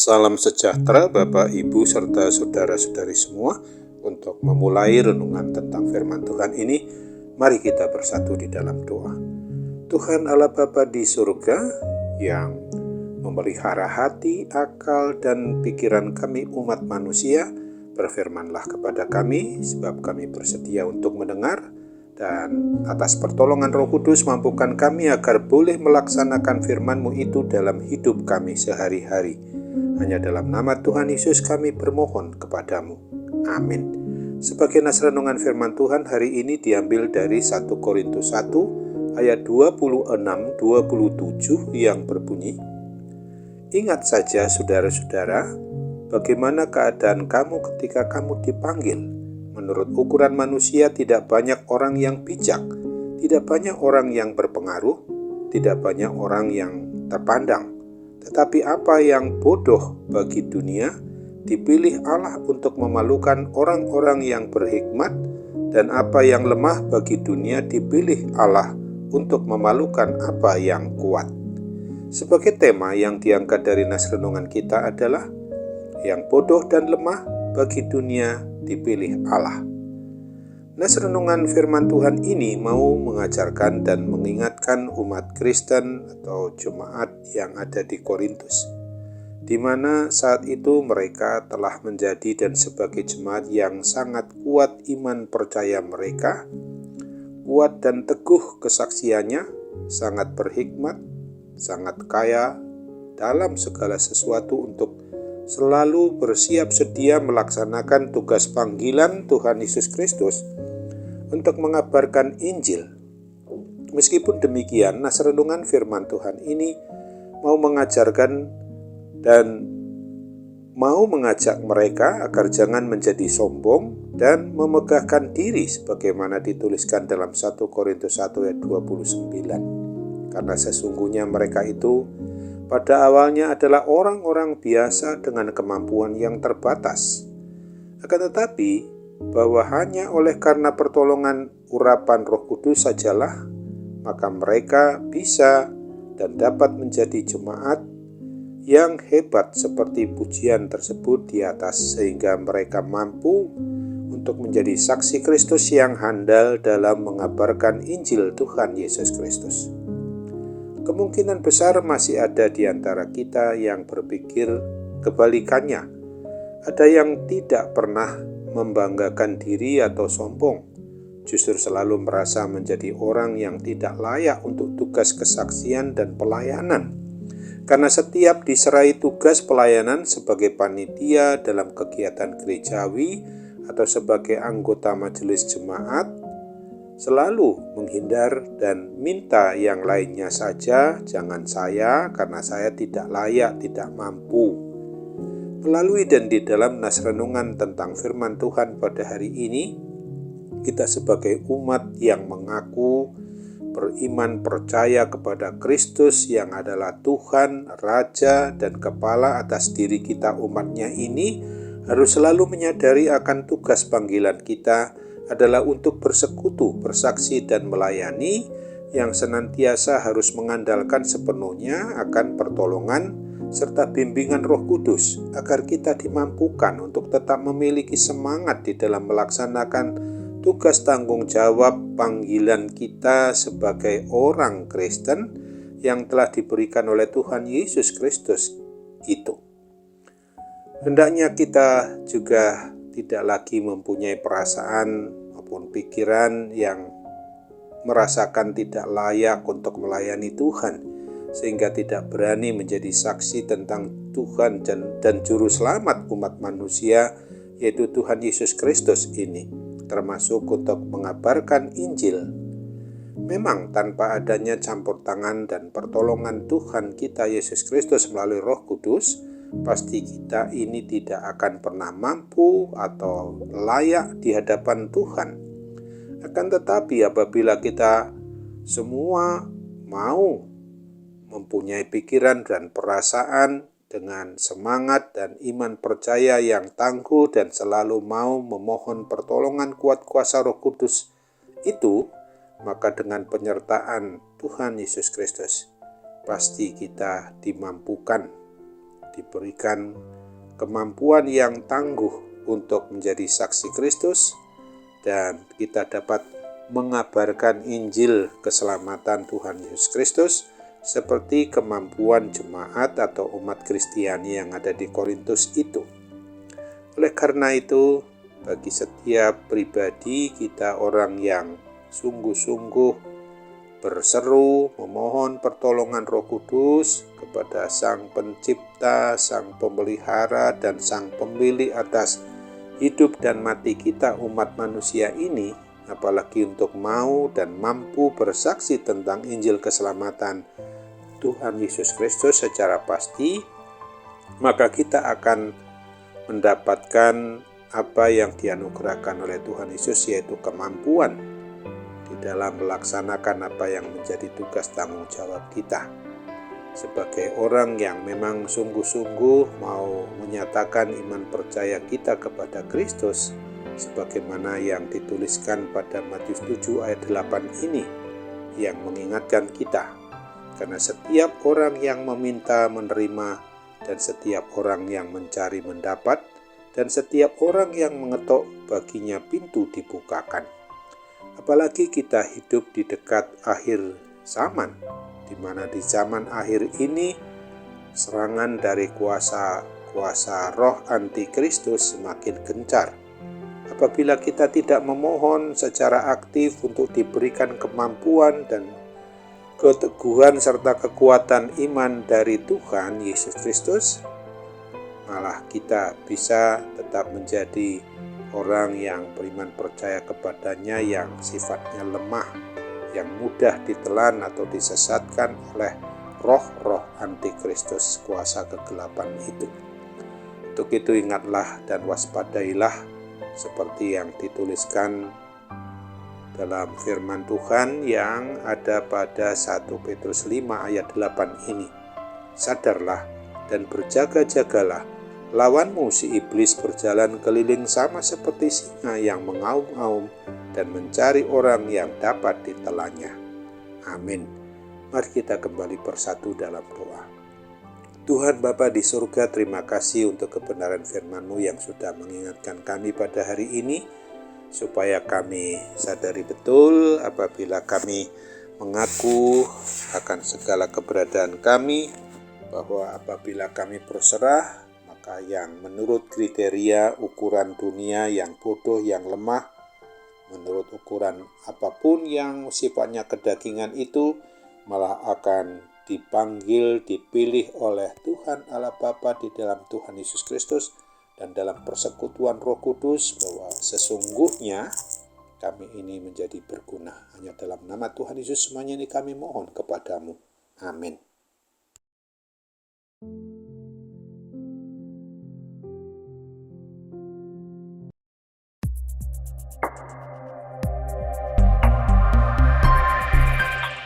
Salam sejahtera Bapak, Ibu, serta saudara-saudari semua. Untuk memulai renungan tentang firman Tuhan ini, mari kita bersatu di dalam doa. Tuhan Allah Bapa di surga yang memelihara hati, akal, dan pikiran kami umat manusia, berfirmanlah kepada kami, sebab kami bersedia untuk mendengar, dan atas pertolongan Roh Kudus mampukan kami agar boleh melaksanakan firman-Mu itu dalam hidup kami sehari-hari. Hanya dalam nama Tuhan Yesus kami bermohon kepadamu. Amin. Sebagai nas renungan firman Tuhan hari ini diambil dari 1 Korintus 1 ayat 26-27 yang berbunyi, "Ingat saja saudara-saudara, bagaimana keadaan kamu ketika kamu dipanggil. Menurut ukuran manusia tidak banyak orang yang bijak, tidak banyak orang yang berpengaruh, tidak banyak orang yang terpandang. Tetapi apa yang bodoh bagi dunia, dipilih Allah untuk memalukan orang-orang yang berhikmat, dan apa yang lemah bagi dunia dipilih Allah untuk memalukan apa yang kuat." Sebagai tema yang diangkat dari nas renungan kita adalah yang bodoh dan lemah bagi dunia dipilih Allah. Nas renungan firman Tuhan ini mau mengajarkan dan mengingatkan umat Kristen atau jemaat yang ada di Korintus, di mana saat itu mereka telah menjadi dan sebagai jemaat yang sangat kuat iman percaya mereka, kuat dan teguh kesaksiannya, sangat berhikmat, sangat kaya dalam segala sesuatu untuk selalu bersiap sedia melaksanakan tugas panggilan Tuhan Yesus Kristus untuk mengabarkan Injil. Meskipun demikian, nas renungan firman Tuhan ini mau mengajarkan dan mau mengajak mereka agar jangan menjadi sombong dan memegahkan diri sebagaimana dituliskan dalam 1 Korintus 1 ayat 29. Karena sesungguhnya mereka itu pada awalnya adalah orang-orang biasa dengan kemampuan yang terbatas. Akan tetapi, bahwa hanya oleh karena pertolongan urapan Roh Kudus sajalah, maka mereka bisa dan dapat menjadi jemaat yang hebat seperti pujian tersebut di atas, sehingga mereka mampu untuk menjadi saksi Kristus yang handal dalam mengabarkan Injil Tuhan Yesus Kristus. Kemungkinan besar masih ada di antara kita yang berpikir kebalikannya. Ada yang tidak pernah membanggakan diri atau sombong, justru selalu merasa menjadi orang yang tidak layak untuk tugas kesaksian dan pelayanan. Karena setiap diserai tugas pelayanan sebagai panitia dalam kegiatan gerejawi atau sebagai anggota majelis jemaat, selalu menghindar dan minta yang lainnya saja, jangan saya karena saya tidak layak, tidak mampu. Melalui dan di dalam nas renungan tentang firman Tuhan pada hari ini, kita sebagai umat yang mengaku beriman percaya kepada Kristus yang adalah Tuhan, Raja, dan Kepala atas diri kita umatnya ini, harus selalu menyadari akan tugas panggilan kita adalah untuk bersekutu, bersaksi, dan melayani, yang senantiasa harus mengandalkan sepenuhnya akan pertolongan serta bimbingan Roh Kudus, agar kita dimampukan untuk tetap memiliki semangat di dalam melaksanakan tugas tanggung jawab panggilan kita sebagai orang Kristen yang telah diberikan oleh Tuhan Yesus Kristus itu. Hendaknya kita juga tidak lagi mempunyai perasaan maupun pikiran yang merasakan tidak layak untuk melayani Tuhan, sehingga tidak berani menjadi saksi tentang Tuhan dan Juru Selamat umat manusia, yaitu Tuhan Yesus Kristus ini, termasuk untuk mengabarkan Injil. Memang tanpa adanya campur tangan dan pertolongan Tuhan kita Yesus Kristus melalui Roh Kudus, pasti kita ini tidak akan pernah mampu atau layak di hadapan Tuhan. Akan tetapi apabila kita semua mau mempunyai pikiran dan perasaan dengan semangat dan iman percaya yang tangguh dan selalu mau memohon pertolongan kuat kuasa Roh Kudus itu, maka dengan penyertaan Tuhan Yesus Kristus pasti kita dimampukan diberikan kemampuan yang tangguh untuk menjadi saksi Kristus, dan kita dapat mengabarkan Injil keselamatan Tuhan Yesus Kristus seperti kemampuan jemaat atau umat Kristiani yang ada di Korintus itu. Oleh karena itu, bagi setiap pribadi kita orang yang sungguh-sungguh berseru memohon pertolongan Roh Kudus kepada Sang Pencipta, Sang Pemelihara, dan Sang Pemilik atas hidup dan mati kita umat manusia ini, apalagi untuk mau dan mampu bersaksi tentang Injil keselamatan Tuhan Yesus Kristus secara pasti, maka kita akan mendapatkan apa yang dianugerahkan oleh Tuhan Yesus, yaitu kemampuan di dalam melaksanakan apa yang menjadi tugas tanggung jawab kita. Sebagai orang yang memang sungguh-sungguh mau menyatakan iman percaya kita kepada Kristus, sebagaimana yang dituliskan pada Matius 7 ayat 8 ini, yang mengingatkan kita, karena setiap orang yang meminta menerima, dan setiap orang yang mencari mendapat, dan setiap orang yang mengetok baginya pintu dibukakan. Apalagi kita hidup di dekat akhir zaman, di mana di zaman akhir ini serangan dari kuasa roh antikristus semakin gencar. Apabila kita tidak memohon secara aktif untuk diberikan kemampuan dan keteguhan serta kekuatan iman dari Tuhan Yesus Kristus, malah kita bisa tetap menjadi orang yang beriman percaya kepadanya yang sifatnya lemah, yang mudah ditelan atau disesatkan oleh roh-roh antikristus kuasa kegelapan itu. Untuk itu ingatlah dan waspadailah seperti yang dituliskan dalam firman Tuhan yang ada pada 1 Petrus 5 ayat 8 ini. Sadarlah dan berjaga-jagalah, lawanmu si iblis berjalan keliling sama seperti singa yang mengaum-ngaum dan mencari orang yang dapat ditelannya. Amin. Mari kita kembali bersatu dalam doa. Tuhan Bapa di surga, terima kasih untuk kebenaran firman-Mu yang sudah mengingatkan kami pada hari ini, supaya kami sadari betul apabila kami mengaku akan segala keberadaan kami, bahwa apabila kami berserah, maka yang menurut kriteria ukuran dunia yang bodoh, yang lemah, menurut ukuran apapun yang sifatnya kedagingan itu, malah akan dipanggil, dipilih oleh Tuhan Allah Bapa di dalam Tuhan Yesus Kristus dan dalam persekutuan Roh Kudus, bahwa sesungguhnya kami ini menjadi berguna. Hanya dalam nama Tuhan Yesus semuanya ini kami mohon kepadamu. Amin.